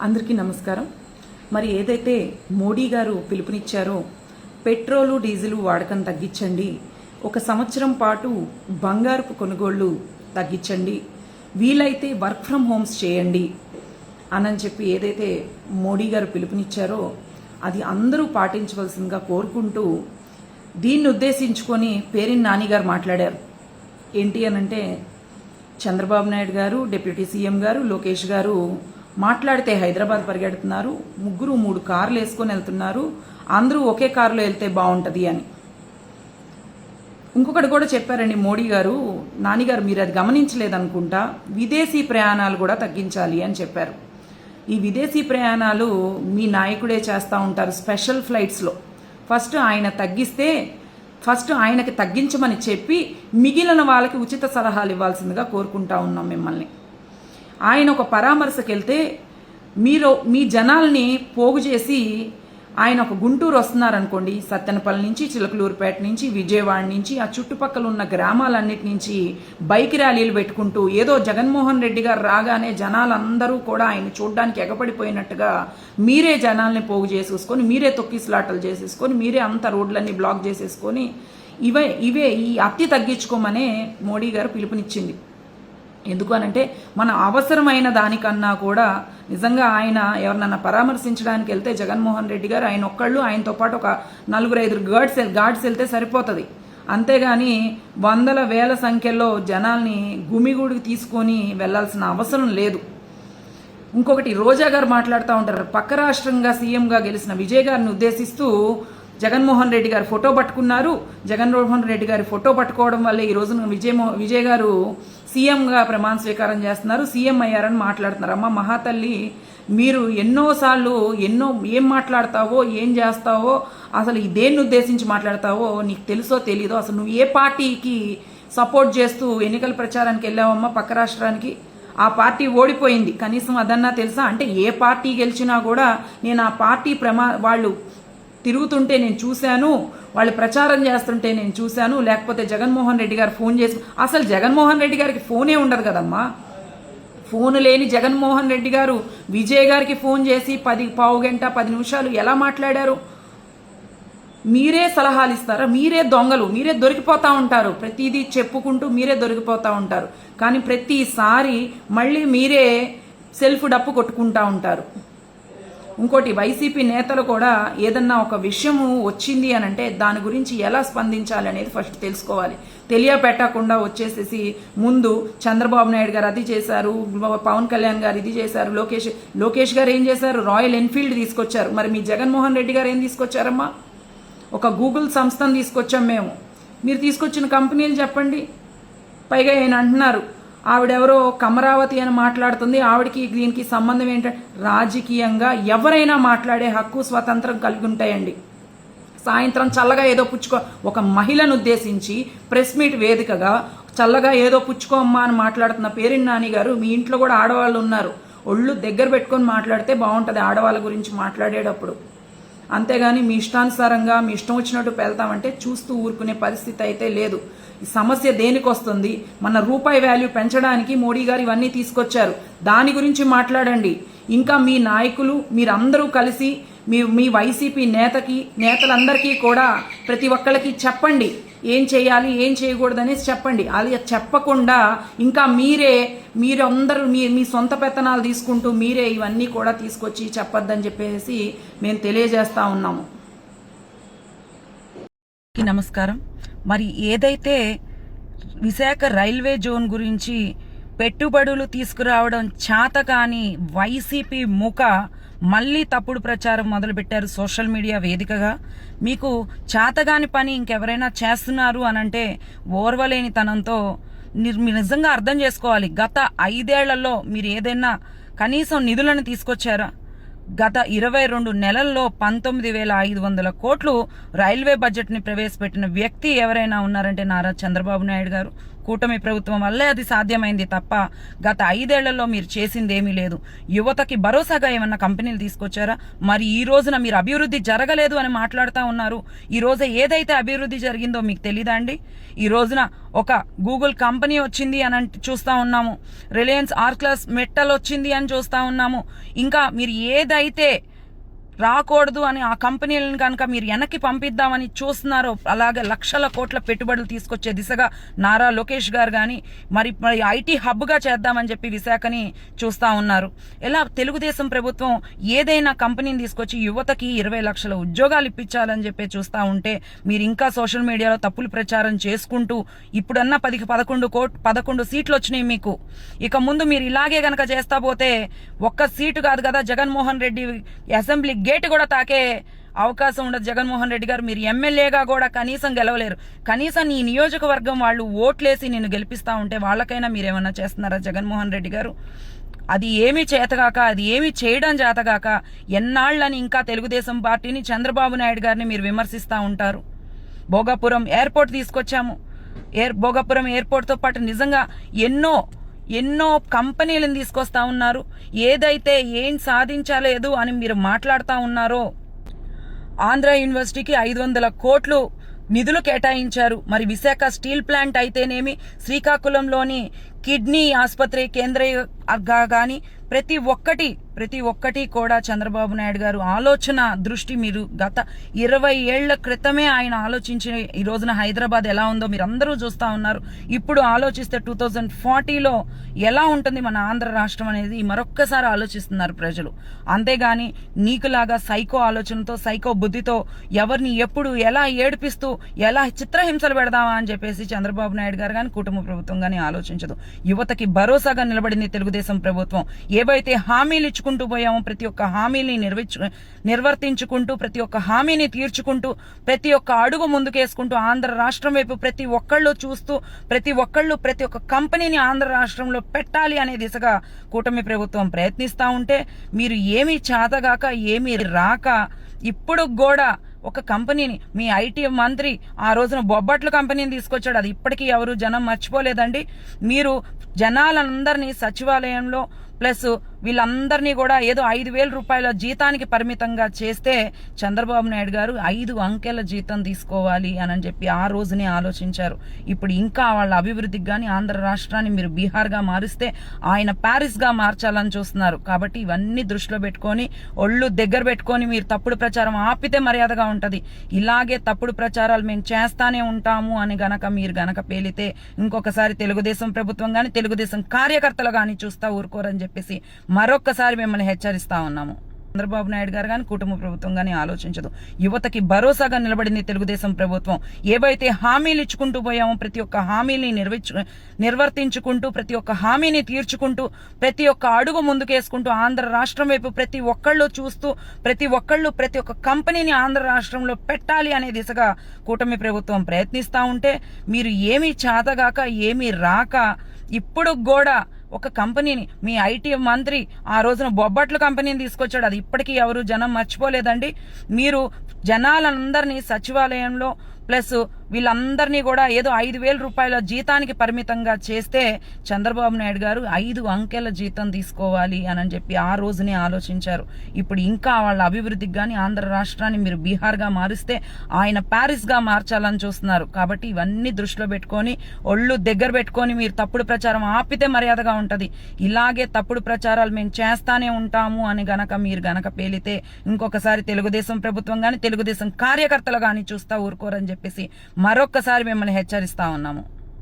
అందరికీ నమస్కారం. మరి ఏదైతే మోడీ గారు పిలుపునిచ్చారో పెట్రోలు డీజిల్ వాడకం తగ్గించండి, 1 సంవత్సరం పాటు బంగారపు కొనుగోళ్లు తగ్గించండి, వీలైతే వర్క్ ఫ్రమ్ హోమ్స్ చేయండి అని చెప్పి ఏదైతే మోడీ గారు పిలుపునిచ్చారో అది అందరూ పాటించవలసిందిగా కోరుకుంటూ దీన్ని ఉద్దేశించుకొని పేరిన్ నాని గారు మాట్లాడారు. ఏంటి అనంటే చంద్రబాబు నాయుడు గారు, డిప్యూటీ సీఎం గారు, లోకేష్ గారు మాట్లాడితే హైదరాబాద్ పరిగెడుతున్నారు, 3 కార్లు వేసుకొని వెళ్తున్నారు, అందరూ ఒకే కారులో వెళ్తే బాగుంటుంది అని. ఇంకొకటి కూడా చెప్పారండి మోడీ గారు, నానిగారు మీరు అది గమనించలేదనుకుంటా, విదేశీ ప్రయాణాలు కూడా తగ్గించాలి అని చెప్పారు. ఈ విదేశీ ప్రయాణాలు మీ నాయకుడే చేస్తూ ఉంటారు స్పెషల్ ఫ్లైట్స్లో. ఫస్ట్ ఆయనకి తగ్గించమని చెప్పి మిగిలిన వాళ్ళకి ఉచిత సలహాలు ఇవ్వాల్సిందిగా కోరుకుంటా ఉన్నాం మిమ్మల్ని. ఆయన ఒక పరామర్శకు వెళ్తే మీ జనాల్ని పోగు చేసి ఆయన ఒక గుంటూరు వస్తున్నారనుకోండి, సత్తెనపల్లి నుంచి, చిలకలూరుపేట నుంచి, విజయవాడ నుంచి, ఆ చుట్టుపక్కల ఉన్న గ్రామాలన్నిటి నుంచి బైక్ ర్యాలీలు పెట్టుకుంటూ ఏదో జగన్మోహన్ రెడ్డి గారు రాగానే జనాలందరూ కూడా ఆయన చూడడానికి ఎగపడిపోయినట్టుగా మీరే జనాల్ని పోగు చేసేసుకొని, మీరే తొక్కిసలాటలు చేసేసుకొని, మీరే అంత రోడ్లన్నీ బ్లాక్ చేసేసుకొని ఇవే ఈ అతి తగ్గించుకోమనే మోడీ గారు పిలుపునిచ్చింది. ఎందుకు అనంటే మన అవసరమైన దానికన్నా కూడా నిజంగా ఆయన ఎవరినన్నా పరామర్శించడానికి వెళ్తే జగన్మోహన్ రెడ్డి గారు ఆయన ఒక్కళ్ళు, ఆయనతో పాటు ఒక 4-5 గార్డ్స్ వెళ్తే సరిపోతుంది. అంతేగాని వందల వేల సంఖ్యలో జనాల్ని గుమిగూడికి తీసుకొని వెళ్లాల్సిన అవసరం లేదు. ఇంకొకటి రోజా గారు మాట్లాడుతూ ఉంటారు, పక్క రాష్ట్రంగా సీఎంగా గెలిచిన విజయ్ గారిని ఉద్దేశిస్తూ జగన్మోహన్ రెడ్డి గారు ఫోటో పట్టుకున్నారు, జగన్మోహన్ రెడ్డి గారి ఫోటో పట్టుకోవడం వల్ల ఈ రోజున విజయ్ గారు సీఎంగా ప్రమాణ స్వీకారం చేస్తున్నారు, సీఎం అయ్యారని మాట్లాడుతున్నారు. అమ్మ మహాతల్లి, మీరు ఎన్నోసార్లు ఏం మాట్లాడతావో, ఏం చేస్తావో, అసలు దేన్ని ఉద్దేశించి మాట్లాడతావో నీకు తెలుసో తెలీదో, అసలు నువ్వు ఏ పార్టీకి సపోర్ట్ చేస్తూ ఎన్నికల ప్రచారానికి వెళ్ళావమ్మా పక్క రాష్ట్రానికి? ఆ పార్టీ ఓడిపోయింది, కనీసం అదన్నా తెలుసా? అంటే ఏ పార్టీ గెలిచినా కూడా నేను ఆ పార్టీ వాళ్ళు తిరుగుతుంటే నేను చూశాను, వాళ్ళు ప్రచారం చేస్తుంటే నేను చూశాను, లేకపోతే జగన్మోహన్ రెడ్డి గారు ఫోన్ చేసి, అసలు జగన్మోహన్ రెడ్డి గారికి ఫోనే ఉండదు కదమ్మా. ఫోన్ లేని జగన్మోహన్ రెడ్డి గారు విజయ్ గారికి ఫోన్ చేసి 10 నిమిషాలు ఎలా మాట్లాడారు? మీరే సలహాలు ఇస్తారా? మీరే దొంగలు, మీరే దొరికిపోతూ ఉంటారు, ప్రతిదీ చెప్పుకుంటూ మీరే దొరికిపోతూ ఉంటారు. కానీ ప్రతిసారి మళ్ళీ మీరే సెల్ఫ్ డప్పు కొట్టుకుంటూ ఉంటారు. ఇంకోటి, వైసీపీ నేతలు కూడా ఏదన్నా ఒక విషయము వచ్చింది అని అంటే దాని గురించి ఎలా స్పందించాలి అనేది ఫస్ట్ తెలుసుకోవాలి. తెలియపెట్టకుండా వచ్చేసేసి ముందు చంద్రబాబు నాయుడు గారు అది చేశారు, పవన్ కళ్యాణ్ గారు ఇది చేశారు, లోకేష్ గారు ఏం చేశారు? రాయల్ ఎన్ఫీల్డ్ తీసుకొచ్చారు. మరి మీ జగన్మోహన్ రెడ్డి గారు ఏం తీసుకొచ్చారమ్మా? ఒక గూగుల్ సంస్థను తీసుకొచ్చాం మేము. మీరు తీసుకొచ్చిన కంపెనీలు చెప్పండి. పైగా ఆయన అంటున్నారు ఆవిడెవరో కమరావతి అని మాట్లాడుతుంది, ఆవిడకి దీనికి సంబంధం ఏంటంటే రాజకీయంగా ఎవరైనా మాట్లాడే హక్కు, స్వతంత్రం కలిగి ఉంటాయండి. సాయంత్రం చల్లగా ఏదో ఒక మహిళను ఉద్దేశించి ప్రెస్ మీట్ వేదికగా చల్లగా ఏదో పుచ్చుకో అమ్మా అని మాట్లాడుతున్న పేరిన్ నాని గారు, మీ ఇంట్లో కూడా ఆడవాళ్ళు ఉన్నారు, ఒళ్ళు దగ్గర పెట్టుకొని మాట్లాడితే బాగుంటుంది ఆడవాళ్ళ గురించి మాట్లాడేటప్పుడు. అంతేగాని మీ ఇష్టానుసారంగా మీ ఇష్టం వచ్చినట్టు వెళ్తామంటే చూస్తూ ఊరుకునే పరిస్థితి అయితే లేదు. ఈ సమస్య దేనికి వస్తుంది? మన రూపాయి వాల్యూ పెంచడానికి మోడీ గారు ఇవన్నీ తీసుకొచ్చారు, దాని గురించి మాట్లాడండి. ఇంకా మీ నాయకులు మీరందరూ కలిసి మీ వైసీపీ నేతలందరికీ కూడా ప్రతి ఒక్కళ్ళకి చెప్పండి ఏం చేయాలి, ఏం చేయకూడదనేసి చెప్పండి. అది చెప్పకుండా ఇంకా మీరందరూ మీ సొంత పెత్తనాలు తీసుకుంటూ మీరే ఇవన్నీ కూడా తీసుకొచ్చి చెప్పొద్దని చెప్పేసి మేము తెలియజేస్తా ఉన్నాము. నమస్కారం. మరి ఏదైతే విశాఖ రైల్వే జోన్ గురించి పెట్టుబడులు తీసుకురావడం చేతకాని వైసీపీ మళ్ళీ తప్పుడు ప్రచారం మొదలుపెట్టారు సోషల్ మీడియా వేదికగా. మీకు చేతగాని పని ఇంకెవరైనా చేస్తున్నారు అనంటే ఓర్వలేని తనంతో మీరు నిజంగా అర్థం చేసుకోవాలి. గత 5 ఏళ్లలో మీరు ఏదైనా కనీసం నిధులను తీసుకొచ్చారా? గత 22 నెలల్లో 19,500 కోట్లు రైల్వే బడ్జెట్ని ప్రవేశపెట్టిన వ్యక్తి ఎవరైనా ఉన్నారంటే నారా చంద్రబాబు నాయుడు గారు. కూటమి ప్రభుత్వం వల్లే అది సాధ్యమైంది తప్ప గత 5 ఏళ్లలో మీరు చేసింది ఏమీ లేదు. యువతకి భరోసాగా ఏమన్నా కంపెనీలు తీసుకొచ్చారా? మరి ఈ రోజున మీరు అభివృద్ధి జరగలేదు అని మాట్లాడుతూ ఉన్నారు. ఈ రోజు ఏదైతే అభివృద్ధి జరిగిందో మీకు తెలీదా అండి? ఈ రోజున ఒక గూగుల్ కంపెనీ వచ్చింది అని చూస్తూ ఉన్నాము, రిలయన్స్ ఆర్క్లస్ మెటల్ వచ్చింది అని చూస్తూ ఉన్నాము. ఇంకా మీరు ఏదైతే రాకూడదు అని ఆ కంపెనీలను కనుక మీరు వెనక్కి పంపిద్దామని చూస్తున్నారో, అలాగే లక్షల కోట్ల పెట్టుబడులు తీసుకొచ్చే దిశగా నారా లోకేష్ గారు కానీ మరి ఐటీ హబ్గా చేద్దామని చెప్పి విశాఖని చూస్తూ ఉన్నారు. ఎలా తెలుగుదేశం ప్రభుత్వం ఏదైనా కంపెనీని తీసుకొచ్చి యువతకి 20 లక్షల ఉద్యోగాలు ఇప్పించాలని చెప్పి చూస్తూ ఉంటే మీరు ఇంకా సోషల్ మీడియాలో తప్పులు ప్రచారం చేసుకుంటూ ఇప్పుడన్నా 11 సీట్లు వచ్చినాయి మీకు. ఇక ముందు మీరు ఇలాగే గనక చేస్తా పోతే ఒక్క సీటు కాదు కదా, జగన్మోహన్ రెడ్డి అసెంబ్లీ గేట్ కూడా తాకే అవకాశం ఉండదు. జగన్మోహన్ రెడ్డి గారు మీరు ఎమ్మెల్యేగా కూడా కనీసం గెలవలేరు. కనీసం నీ నియోజకవర్గం వాళ్ళు ఓట్లేసి నిన్ను గెలిపిస్తా ఉంటే వాళ్ళకైనా మీరేమన్నా చేస్తున్నారా జగన్మోహన్ రెడ్డి గారు? అది ఏమీ చేతగాక, అది ఏమీ చేయడం చేతగాక ఎన్నాళ్ళని ఇంకా తెలుగుదేశం పార్టీని, చంద్రబాబు నాయుడు గారిని మీరు విమర్శిస్తూ ఉంటారు. భోగాపురం ఎయిర్పోర్ట్ తీసుకొచ్చాము. భోగాపురం ఎయిర్పోర్ట్తో పాటు నిజంగా ఎన్నో కంపెనీలను తీసుకొస్తా ఉన్నారు. ఏదైతే ఏం సాధించలేదు అని మీరు మాట్లాడుతూ ఉన్నారో, ఆంధ్ర యూనివర్సిటీకి 500 కోట్లు నిధులు కేటాయించారు. మరి విశాఖ స్టీల్ ప్లాంట్ అయితేనేమి, శ్రీకాకుళంలోని కిడ్నీ ఆసుపత్రి కేంద్రంగా కానీ ప్రతి ఒక్కటి కూడా చంద్రబాబు నాయుడు గారు ఆలోచన దృష్టి మీరు గత 20 ఏళ్ల క్రితమే ఆయన ఆలోచించి ఈ రోజున హైదరాబాద్ ఎలా ఉందో మీరు అందరూ చూస్తూ ఉన్నారు. ఇప్పుడు ఆలోచిస్తే 2040లో ఎలా ఉంటుంది మన ఆంధ్ర రాష్ట్రం అనేది మరొక్కసారి ఆలోచిస్తున్నారు ప్రజలు. అంతేగాని నీకులాగా సైకో ఆలోచనతో, సైకో బుద్ధితో ఎవరిని ఎప్పుడు ఎలా ఏడిపిస్తూ ఎలా చిత్రహింసలు పెడదామా అని చెప్పేసి చంద్రబాబు నాయుడు గారు కానీ కుటుంబ ప్రభుత్వం కానీ ఆలోచించదు. యువతకి భరోసాగా నిలబడింది తెలుగుదేశం ప్రభుత్వం. ఏవైతే హామీలు ఇచ్చుకుంటూ పోయామో ప్రతి ఒక్క హామీని నిర్వర్తించుకుంటూ, ప్రతి ఒక్క హామీని తీర్చుకుంటూ, ప్రతి ఒక్క అడుగు ముందుకేసుకుంటూ ఆంధ్ర రాష్ట్రం వైపు ప్రతి ఒక్కళ్ళు చూస్తూ, ప్రతి ఒక్క కంపెనీని ఆంధ్ర రాష్ట్రంలో పెట్టాలి అనే దిశగా కూటమి ప్రభుత్వం ప్రయత్నిస్తూ ఉంటే మీరు ఏమీ చేతగాక, ఏమీ రాక ఇప్పుడు కూడా ఒక కంపెనీని, మీ ఐటీ మంత్రి ఆ రోజున బొబ్బట్ల కంపెనీని తీసుకొచ్చాడు. అది ఇప్పటికీ ఎవరు జనం మర్చిపోలేదండి. మీరు జనాలందరినీ సచివాలయంలో ప్లస్ వీళ్ళందరినీ కూడా ఏదో 5,000 రూపాయల జీతానికి పరిమితంగా చేస్తే చంద్రబాబు నాయుడు గారు 5 అంకెల జీతం తీసుకోవాలి అని చెప్పి ఆ రోజునే ఆలోచించారు. ఇప్పుడు ఇంకా వాళ్ళ అభివృద్ధికి కానీ ఆంధ్ర రాష్ట్రాన్ని మీరు బీహార్గా మారిస్తే ఆయన ప్యారిస్గా మార్చాలని చూస్తున్నారు. కాబట్టి ఇవన్నీ దృష్టిలో పెట్టుకొని ఒళ్ళు దగ్గర పెట్టుకొని మీరు తప్పుడు ప్రచారం ఆపితే మర్యాదగా ఉంటది. ఇలాగే తప్పుడు ప్రచారాలు మేము చేస్తానే ఉంటాము అని మీరు గనక పేలితే ఇంకొకసారి తెలుగుదేశం ప్రభుత్వం కానీ తెలుగుదేశం కార్యకర్తలు కానీ చూస్తా ఊరుకోరని చెప్పేసి మరొక్కసారి మిమ్మల్ని హెచ్చరిస్తా ఉన్నాము. చంద్రబాబు నాయుడు గారు కానీ కుటుంబ ప్రభుత్వం కానీ ఆలోచించదు. యువతకి భరోసాగా నిలబడింది తెలుగుదేశం ప్రభుత్వం. ఏవైతే హామీలు ఇచ్చుకుంటూ పోయామో ప్రతి ఒక్క హామీని నిర్వర్తించుకుంటూ, ప్రతి ఒక్క హామీని తీర్చుకుంటూ, ప్రతి ఒక్క అడుగు ముందుకేసుకుంటూ ఆంధ్ర రాష్ట్రం వైపు ప్రతి ఒక్కళ్ళు చూస్తూ, ప్రతి ఒక్క కంపెనీని ఆంధ్ర రాష్ట్రంలో పెట్టాలి అనే దిశగా కూటమి ప్రభుత్వం ప్రయత్నిస్తూ ఉంటే మీరు ఏమీ చేతగాక, ఏమీ రాక ఇప్పుడు కూడా ఒక కంపెనీని, మీ ఐటీ మంత్రి ఆ రోజున బొబ్బట్ల కంపెనీని తీసుకొచ్చాడు. అది ఇప్పటికీ ఎవరు జనం మర్చిపోలేదండి. మీరు జనాలందరినీ సచివాలయంలో ప్లస్ వీళ్ళందరినీ కూడా ఏదో 5,000 రూపాయల జీతానికి పరిమితంగా చేస్తే చంద్రబాబు నాయుడు గారు 5 అంకెల జీతం తీసుకోవాలి అని చెప్పి ఆ రోజునే ఆలోచించారు. ఇప్పుడు ఇంకా వాళ్ళ అభివృద్ధికి కానీ ఆంధ్ర రాష్ట్రాన్ని మీరు బీహార్గా మారిస్తే ఆయన ప్యారిస్గా మార్చాలని చూస్తున్నారు. కాబట్టి ఇవన్నీ దృష్టిలో పెట్టుకొని ఒళ్ళు దగ్గర పెట్టుకొని మీరు తప్పుడు ప్రచారం ఆపితే మర్యాదగా ఉంటది. ఇలాగే తప్పుడు ప్రచారాలు మేము చేస్తానే ఉంటాము అని మీరు గనక పేలితే ఇంకొకసారి తెలుగుదేశం ప్రభుత్వం కానీ తెలుగుదేశం కార్యకర్తలు కానీ చూస్తా ఊరుకోరని చెప్పేసి మరొక్కసారి మిమ్మల్ని హెచ్చరిస్తా ఉన్నాము.